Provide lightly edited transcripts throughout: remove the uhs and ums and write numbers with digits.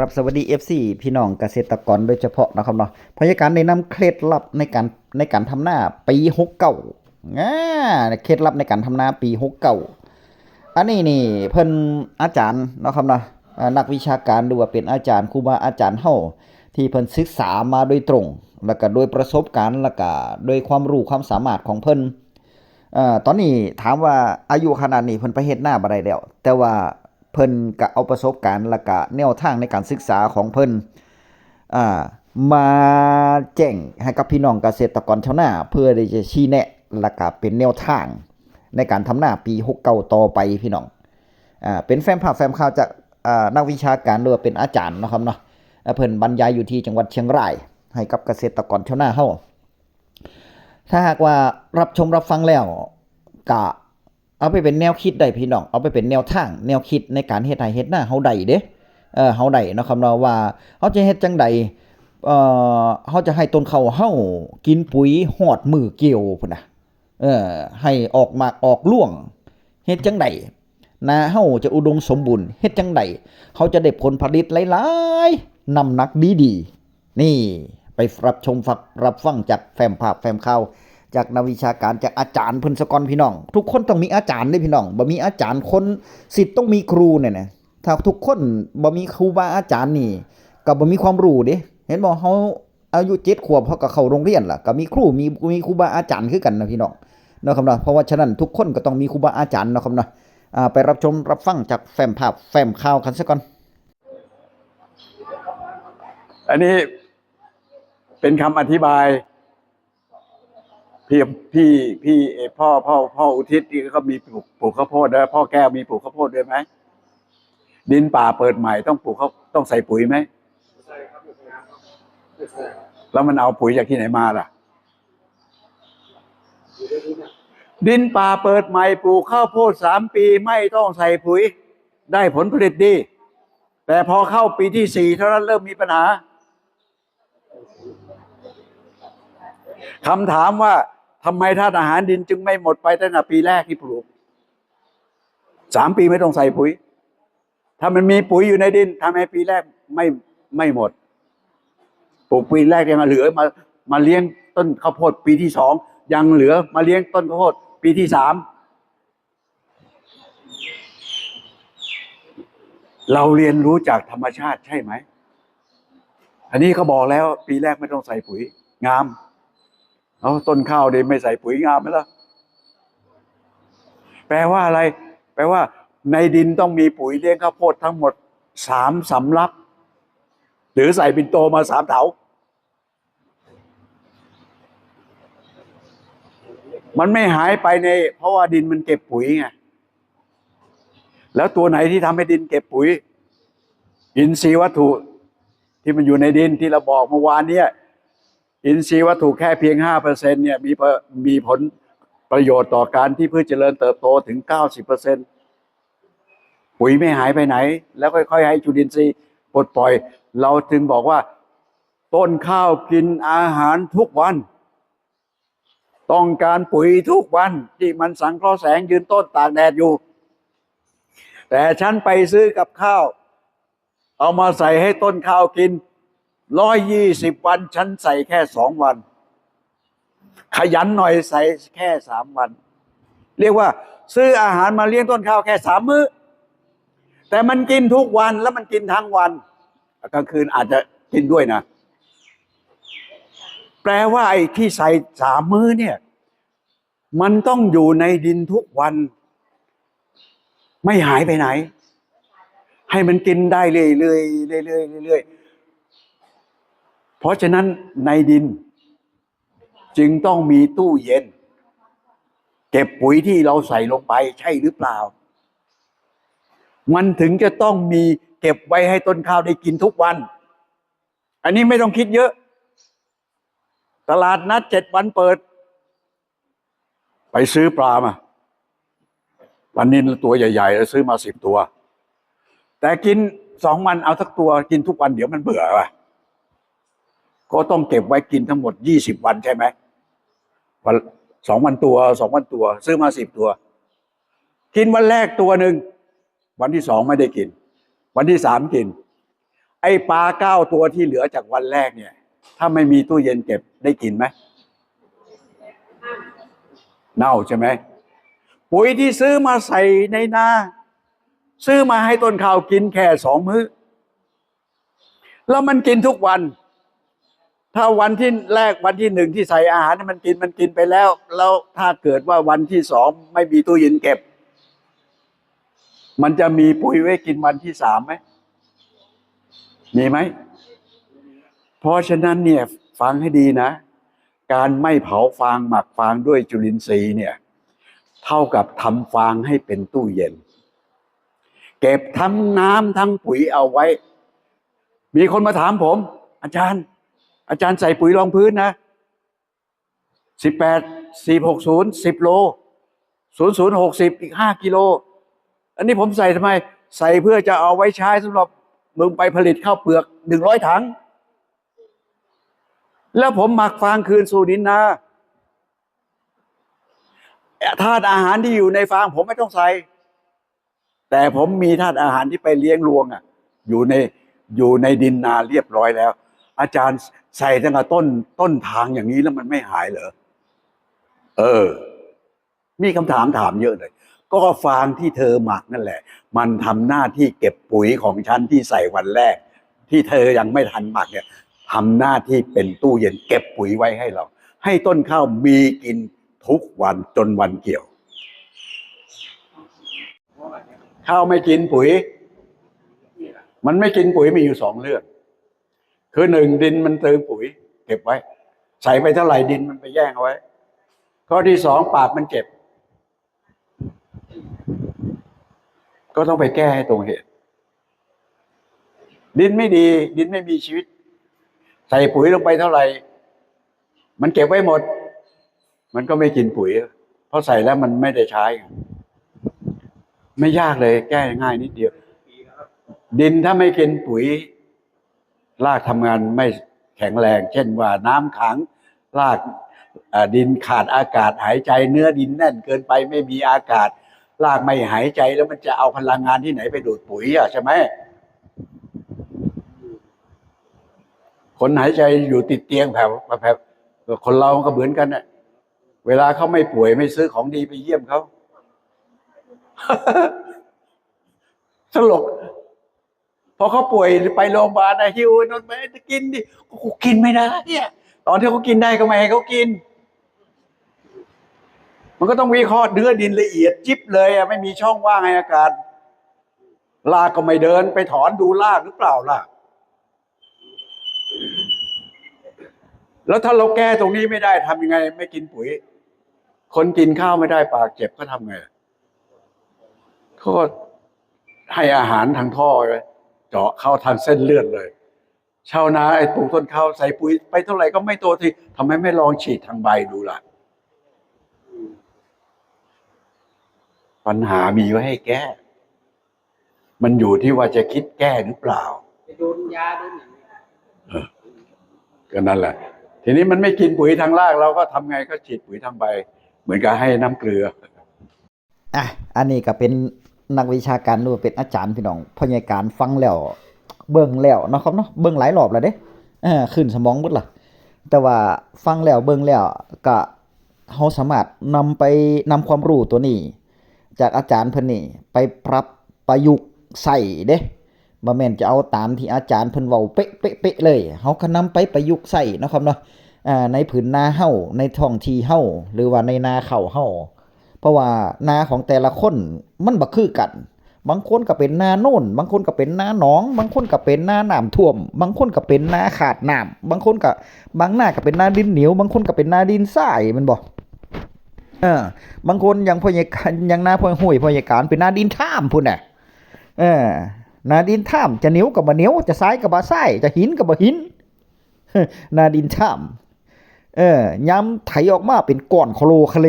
ครับสวัสดี FC พี่น้องเกษตรกรโดยเฉพาะนะครับเนาะพยาการได้นำเคล็ดลับในการทำนาปี69เคล็ดลับในการทำนาปี69อันนี้นี่เพิ่นอาจารย์เนาะครับเนาะนักวิชาการหรือว่าเป็นอาจารย์ครูบาอาจารย์เฮาที่เพิ่นศึกษามาโดยตรง แล้วก็โดยประสบการณ์แล้วก็โดยความรู้ความสามารถของเพิ่นตอนนี้ถามว่าอายุขนาดนี้เพิ่นไปเฮ็ดนาบ่ได้แล้วแต่ว่าเพิ่นก็เอาประสบการณ์แล้วก็แนวทางในการศึกษาของเพิ่นอ่ามาแจ้งให้กับพี่น้องเกษตรกรชาวนาเพื่อที่จะชี้แนะแล้วก็เป็นแนวทางในการทำนาปี69ต่อไปพี่น้องเป็นแฟ้มภาพแฟ้มข่าวจากนักวิชาการหรือว่าเป็นอาจารย์เนาะครับเนาะเพิ่นบรรยายอยู่ที่จังหวัดเชียงรายให้กับเกษตรกรชาวนาเฮาถ้าหากว่ารับชมรับฟังแล้วก็เอาไปเป็นแนวคิดได้พี่น้องเอาไปเป็นแนวทางแนวคิดในการเฮ็ดไร่เฮ็ดนาเฮาได้เด้เฮาได้เนาะครับเนาะว่าเฮาจะเฮ็ดจังใดเฮาจะให้ต้นข้าวเฮากินปุ๋ยฮอดมื้อเกี่ยวพุ่นน่ะเออให้ออกหมากออกร่วงเฮ็ดจังใดนาเฮาจะอุดมสมบูรณ์เฮ็ดจังใดเฮาจะได้ผลผลิตหลายๆน้ำหนักดีๆนี่ไปรับชมรับฟังจากแฟ้มภาพแฟ้มข่าวจากนักวิชาการจากอาจารย์เพิ่นซะก่อนพี่น้องทุกคนต้องมีอาจารย์เด้พี่น้องบ่มีอาจารย์คนศิษย์ต้องมีครูเนี่ยนะถ้าทุกคนบ่มีครูบาอาจารย์นี่ก็บ่มีความรู้เด้เห็นบ่เฮาอายุ7ขวบเฮาก็เข้าโรงเรียนล่ะก็มีครูมีครูบาอาจารย์คือกันนะพี่น้องเนาะครับเนาะเพราะว่าฉะนั้นทุกคนก็ต้องมีครูบาอาจารย์เนาะครับเนาะไปรับชมรับฟังจากแฟ้มภาพแฟ้มข่าวกันซะก่อนอันนี้เป็นคำอธิบายพี่พี่พ่ออุทิศที่เขามีปลูกข้าวโพดด้วยพ่อแก้วมีปลูกข้าวโพดด้วยไหมดินป่าเปิดใหม่ต้องปลูกเขาต้องใส่ปุ๋ยไหมแล้วมันเอาปุ๋ยจากที่ไหนมาล่ะดินป่าเปิดใหม่ปลูกข้าวโพด3 ปีไม่ต้องใส่ปุ๋ยได้ผลผลิตดีแต่พอเข้าปีที่4เท่านั้นเริ่มมีปัญหาคำถามว่าทำไมธาตุอาหารดินจึงไม่หมดไปตั้งแต่ปีแรกที่ปลูก3 ปีไม่ต้องใส่ปุ๋ยถ้ามันมีปุ๋ยอยู่ในดินทำให้ปีแรกไม่หมดปลูกปีแรกยังเหลือมาเลี้ยงต้นข้าวโพดปีที่2ยังเหลือมาเลี้ยงต้นข้าวโพดปีที่3เราเรียนรู้จากธรรมชาติใช่ไหมอันนี้เขาบอกแล้วปีแรกไม่ต้องใส่ปุ๋ยงามเอาต้นข้าวเดไม่ใส่ปุ๋ยงามไหมล่ะแปลว่าอะไรแปลว่าในดินต้องมีปุ๋ยเลี้ยงข้าวโพดทั้งหมด3 สำรับหรือใส่ปิ่นโตมา3 เถามันไม่หายไปเพราะว่าดินมันเก็บปุ๋ยไงแล้วตัวไหนที่ทำให้ดินเก็บปุ๋ยอินทรีย์วัตถุที่มันอยู่ในดินที่เราบอกเมื่อวานนี้อินทรีย์วัตถุแค่เพียง 5% เนี่ยมีผลประโยชน์ต่อการที่พืชเจริญเติบโตถึง 90%ปุ๋ยไม่หายไปไหนแล้วค่อยๆให้จุลินทรีย์ปลดปล่อยเราจึงบอกว่าต้นข้าวกินอาหารทุกวันต้องการปุ๋ยทุกวันที่มันสังเคราะห์แสงยืนต้นตากแดดอยู่แต่ฉันไปซื้อกับข้าวเอามาใส่ให้ต้นข้าวกิน120 วันฉันใส่แค่2 วันขยันหน่อยใส่แค่3 วันเรียกว่าซื้ออาหารมาเลี้ยงต้นข้าวแค่3 มื้อแต่มันกินทุกวันแล้วมันกินทั้งวันกลางคืนอาจจะกินด้วยนะแปลว่าไอ้ที่ใส่3 มื้อเนี่ยมันต้องอยู่ในดินทุกวันไม่หายไปไหนให้มันกินได้เรื่อยๆเพราะฉะนั้นในดินจึงต้องมีตู้เย็นเก็บปุ๋ยที่เราใส่ลงไปใช่หรือเปล่ามันถึงจะต้องมีเก็บไว้ให้ต้นข้าวได้กินทุกวันอันนี้ไม่ต้องคิดเยอะตลาดนัด7 วันเปิดไปซื้อปลามาวันนี้ตัวใหญ่ๆแล้วซื้อมา10 ตัวแต่กิน2 วันเอาสักตัวกินทุกวันเดี๋ยวมันเบื่อว่ะก็ต้องเก็บไว้กินทั้งหมด20 วันใช่ไหมวัน2 วันตัวซื้อมา10 ตัวกินวันแรกตัวหนึ่งวันที่2ไม่ได้กินวันที่3กิน ไอ้ปลา9 ตัวที่เหลือจากวันแรกเนี่ย ถ้าไม่มีตู้เย็นเก็บได้กินไหมเน่าใช่ไหมปุ๋ยที่ซื้อมาใส่ในนาซื้อมาให้ต้นข้าวกินแค่2 มื้อแล้วมันกินทุกวัน ถ้าวันที่แรกวันที่1ที่ใส่อาหารมันกินไปแล้วถ้าเกิดว่าวันที่2ไม่มีตู้เย็นเก็บ มันจะมีปุ๋ยไว้กินวันที่3ไหมมีไหมเพราะฉะนั้นเนี่ยฟังให้ดีนะการไม่เผาฟางหมักฟางด้วยจุลินทรีย์เนี่ยเท่ากับทำฟางให้เป็นตู้เย็นเก็บทั้งน้ำทั้งปุ๋ยเอาไว้มีคนมาถามผมอาจารย์ใส่ปุ๋ยรองพื้นนะ18 460 10 โล0060อีก5 กิโลอันนี้ผมใส่ทำไมใส่เพื่อจะเอาไว้ใช้สำหรับมึงไปผลิตข้าวเปลือก100 ถังแล้วผมหมักฟางคืนสู่ดินนาธาตุอาหารที่อยู่ในฟางผมไม่ต้องใส่แต่ผมมีธาตุอาหารที่ไปเลี้ยงรวงอยู่ในดินนาเรียบร้อยแล้วอาจารย์ใส่ตั้งแต่ต้นทางอย่างนี้แล้วมันไม่หายเหรอมีคำถามเยอะเลยก็ฟางที่เธอหมักนั่นแหละมันทำหน้าที่เก็บปุ๋ยของฉันที่ใส่วันแรกที่เธอยังไม่ทันหมักเนี่ยทำหน้าที่เป็นตู้เย็นเก็บปุ๋ยไว้ให้เราให้ต้นข้าวมีกินทุกวันจนวันเกี่ยวข้าวไม่กินปุ๋ยมันไม่กินปุ๋ยมีอยู่2 เรื่องคือ1ดินมันเติมปุ๋ยเก็บไว้ใส่ไปเท่าไหร่ดินมันไปแย่งเอาไว้ข้อที่2ปากมันเจ็บก็ต้องไปแก้ให้ตรงเหตุดินไม่ดีดินไม่มีชีวิตใส่ปุ๋ยลงไปเท่าไหร่มันเก็บไว้หมดมันก็ไม่กินปุ๋ยเพราะใส่แล้วมันไม่ได้ใช้ไม่ยากเลยแก้ง่ายนิดเดียวดินถ้าไม่กินปุ๋ยรากทำงานไม่แข็งแรงเช่นว่าน้ำขังรากดินขาดอากาศหายใจเนื้อดินแน่นเกินไปไม่มีอากาศรากไม่หายใจแล้วมันจะเอาพลังงานที่ไหนไปดูดปุ๋ยใช่ไหมคนหายใจอยู่ติดเตียงแผ่วคนเราก็เหมือนกันน่ะเวลาเขาไม่ป่วยไม่ซื้อของดีไปเยี่ยมเขา ตลกพอเขาป่วยไปโรงพยาบาลนะหิวนอนไปจะกินดิกูกินไม่ได้เนี่ยตอนที่เขากินได้ก็ไม่ให้เขากินมันก็ต้องวิเคราะห์เนื้อดินละเอียดจิ๊บเลยไม่มีช่องว่างให้อากาศรากก็ไม่เดินไปถอนดูรากหรือเปล่าล่ะแล้วถ้าเราแก้ตรงนี้ไม่ได้ทำยังไงไม่กินปุ๋ยคนกินข้าวไม่ได้ปากเจ็บก็ทำไงเขาก็ให้อาหารทางท่อเลยเจาะเข้าทางเส้นเลือดเลยชาวนาไอ้ปลูกต้นข้าวใส่ปุ๋ยไปเท่าไหร่ก็ไม่โตทีทำไมไม่ลองฉีดทางใบดูล่ะปัญหามีไว้ให้แก้มันอยู่ที่ว่าจะคิดแก้หรือเปล่าโดนยาโดนอย่างนี้ก็นั่นแหละทีนี้มันไม่กินปุ๋ยทางรากเราก็ทำไงก็ฉีดปุ๋ยทางใบเหมือนกับให้น้ำเกลืออันนี้ก็เป็นนักวิชาการหรือเป็นอาจารย์พี่น้องพยาการฟังแล้วเบิ่งแล้วเนาะครับเนาะเบิ่งหลายรอบแล้วเด้ขึ้นสมองเบิดล่ะแต่ว่าฟังแล้วเบิ่งแล้วก็เฮาสามารถนำความรู้ตัวนี้จากอาจารย์เพิ่นนี่ไปปรับประยุกต์ใส่เด้บ่แม่นจะเอาตามที่อาจารย์เพิ่นเว้าเป๊ะๆเลยเฮาก็นำไปประยุกต์ใส่เนาะครับเนาะในผืนนาเฮาในท้องที่เฮาหรือว่าในนาข้าวเฮาเพราะว่านาของแต่ละคนมันบ่คือกันบางคนก็เป็นนาโน่นบางคนก็เป็นนาหนองบางคนก็เป็นนาน้ำท่วมบางคนก็เป็นนาขาดน้ำบางคนก็บางนาก็เป็นนาดินเหนียวบางคนก็เป็นนาดินทรายแม่นบ่บางคนอย่างพ่อใหญ่อย่างนาพ่อห้วยพ่อใหญ่การเป็นนาดินท่ามพุ่นน่ะนาดินท่ามจะเหนียวก็บ่เหนียวจะทรายก็บ่ทรายจะหินก็บ่หินนาดินท่ามยามไถออกมาเป็นก้อนโคลคเล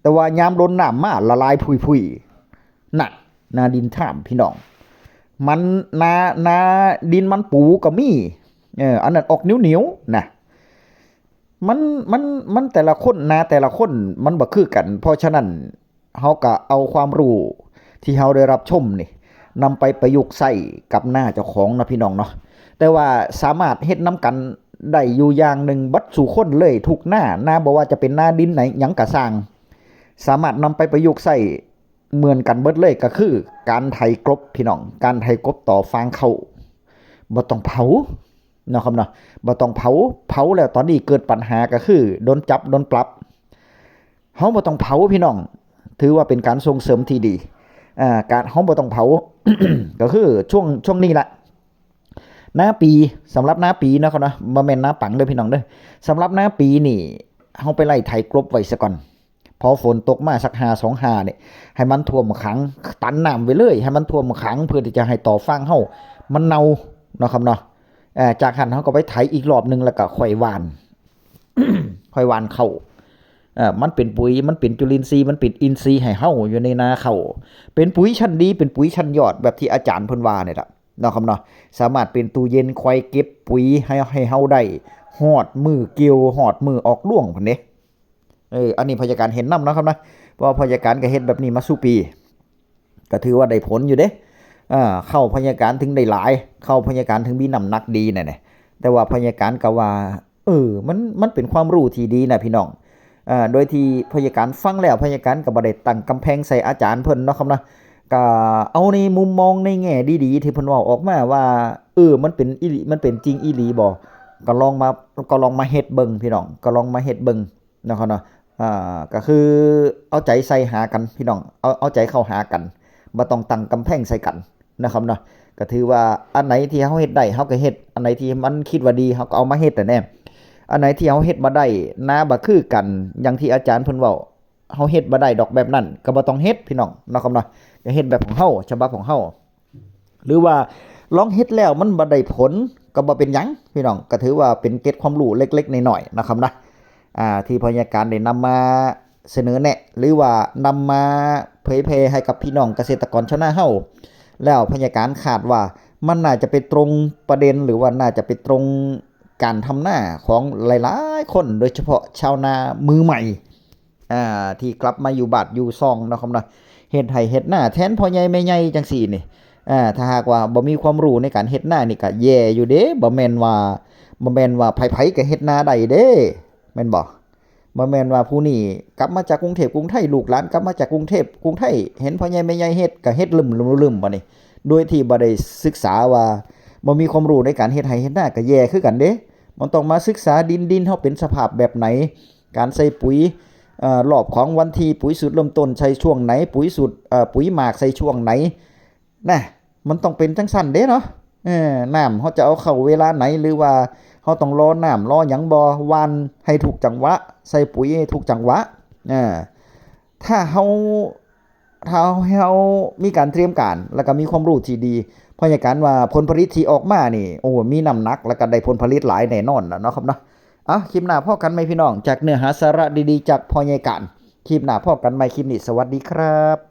แต่ว่ายามโดนน้ำมาละลายพุยๆนั่นนาดินท่ามพี่น้องมันนาดินมันปูก็มีอันนั้นออกเหนียวๆนะมันแต่ละคนนาแต่ละคนมันบ่คือกันเพราะฉะนั้นเฮาก็เอาความรู้ที่เฮาได้รับชมนี่ นำไปประยุกต์ใส่กับหน้าเจ้าของนะพี่น้องเนาะแต่ว่าสามารถเฮ็ดนํกันได้อยู่อย่างหนึ่งบัดสู่คนเลยทุกหน้าบ่ว่าจะเป็นหน้าดินไหนหยังก็สร้างสามารถนำไปประยุกต์ใส่เหมือนกันเบิดเลยก็คือการไถกลบพี่น้องการไถกลบต่อฟางข้าวบ่ต้องเผาเนาะครับเนาะบ่ต้องเผาแล้วตอนนี้เกิดปัญหาก็คือโดนจับโดนปรับเฮาบ่ต้องเผาพี่น้องถือว่าเป็นการส่งเสริมที่ดีการเฮาบ่ต้องเผา ก็คือช่วงนี้ละหน้าปีสำหรับหน้าปีนะครับนะบ่แม่นหน้าปังเด้อพี่น้องเด้อสำหรับหน้าปีนี่เฮาไปไล่ไถกลบไว้ซะก่อนพอฝนตกมาสัก5 2 5นี่ให้มันท่วมขังตันน้ำไว้เลยให้มันท่วมขังเพื่อที่จะให้ต่อฟางเฮามันเน่าเนาะครับเนาะจากหันเฮาก็ไปไถอีกรอบนึงแล้วก็ค่อยหว่าน ค่อยหว่านเข้ามันเป็นปุ๋ยมันเป็นจุลินทรีย์มันเป็นอินทรีย์ให้เฮาอยู่ในนาเข้าเป็นปุ๋ยชั้นดีเป็นปุ๋ยชั้นยอดแบบที่อาจารย์เพิ่นว่านี่ล่ะเนาะครับเนาะสามารถเป็นตู้เย็นคอยเก็บปุ๋ยให้เฮาได้ฮอดมือเกี่ยวฮอดมือออกร่วงพุ่นเด้อันนี้พยาการเห็นนำเนาะครับนะเพราะพยาการก็เฮ็ดแบบนี้มาสู่ปีก็ถือว่าได้ผลอยู่เด้เข้าพยาการถึงได้หลายเข้าพยาการถึงมีน้ำหนักดีนั่นแหละแต่ว่าพยาการก็ว่ามันเป็นความรู้ที่ดีนะพี่น้องโดยที่พยาการฟังแล้วพยาการก็บ่ได้ตั้งกำแพงใส่อาจารย์เพิ่นเนาะครับนะก็เอาในมุมมองในแง่ดีๆที่เพิ่นเว้าออกมาว่ามันเป็นอีหลีมันเป็นจริงอีหลีบ่ก็ลองมาเฮ็ดเบิ่งพี่น้องก็ลองมาเฮ็ดเบิ่งเนาะครับเนาะก็คือเอาใจใส่หากันพี่น้องเอาใจเข้าหากันบ่ต้องตั้งกำแพงใส่กันนะครับเนาะก็ถือว่าอันไหนที่เฮาเฮ็ดได้เฮาก็เฮ็ดอันไหนที่มันคิดว่าดีเฮาก็เอามาเฮ็ดแต่แน่อันไหนที่เฮาเฮ็ดบ่ได้นาบ่คือกันอย่างที่อาจารย์เพิ่นเว้าเฮาเฮ็ดบ่ได้ดอกแบบนั้นก็บ่ต้องเฮ็ดพี่น้องเนาะครับเนาะก็เฮ็ดแบบของเฮาฉบับของเฮาหรือว่าลองเฮ็ดแล้วมันบ่ได้ผลก็บ่เป็นหยังพี่น้องก็ถือว่าเป็นเกร็ดความรู้เล็กๆน้อยๆนะครับนะที่พยาการได้นำมาเสนอแนะหรือว่านำมาเผยแพร่ให้กับพี่น้องเกษตรกรชาวนาเฮาแล้วพยาการคาดว่ามันน่าจะไปตรงประเด็นหรือว่าน่าจะไปตรงการทำหน้าของหลายๆคนโดยเฉพาะชาวนามือใหม่ที่กลับมาอยู่บ้านอยู่ซ่องนะครับเนาะเฮ็ดให้เฮ็ดหน้าแทนพ่อใหญ่แม่ใหญ่จังซี่นี่ถ้าหากว่าบ่มีความรู้ในการเฮ็ดหน้านี่ก็แย่อยู่เด้บ่แม่นว่าไผๆก็เฮ็ดนาได้เด้แม่นบ่แม่นว่าผู้นี้กลับมาจากกรุงเทพกรุงไทยลูกหลานกลับมาจากกรุงเทพกรุงไทยเห็นพ่อใหญ่แม่ใหญ่เฮ็ดก็เฮ็ดลืมบ่นี่โดยที่บ่ได้ศึกษาว่าบ่มีความรู้ในการเฮ็ดไร่เฮ็ดนาก็แย่คือกันเด้มันต้องมาศึกษาดินเฮาเป็นสภาพแบบไหนการใส่ปุ๋ยรอบของวันที่ปุ๋ยสูตรเริ่มต้นใช้ช่วงไหนปุ๋ยสูตรปุ๋ยหมากใส่ช่วงไหนนะมันต้องเป็นจังซั่นเด้เนาะน้ำเฮาจะเอาเข้าเวลาไหนหรือว่าเฮาต้องรอน้ำรอหยังบ่หว่านให้ถูกจังหวะใส่ปุ๋ยให้ถูกจังหวะถ้าเฮามีการเตรียมการแล้วก็มีความรู้ที่ดีพยาการว่าผลผลิตที่ออกมานี่มีน้ำหนักแล้วก็ได้ผลผลิตหลายแน่นอนเนาะครับเนาะคลิปหน้าพอกันไหมพี่น้องจากเนื้อหาสาระดีๆจากพ่อใหญ่การคลิปหน้าพอกันไหมคลิปนี้สวัสดีครับ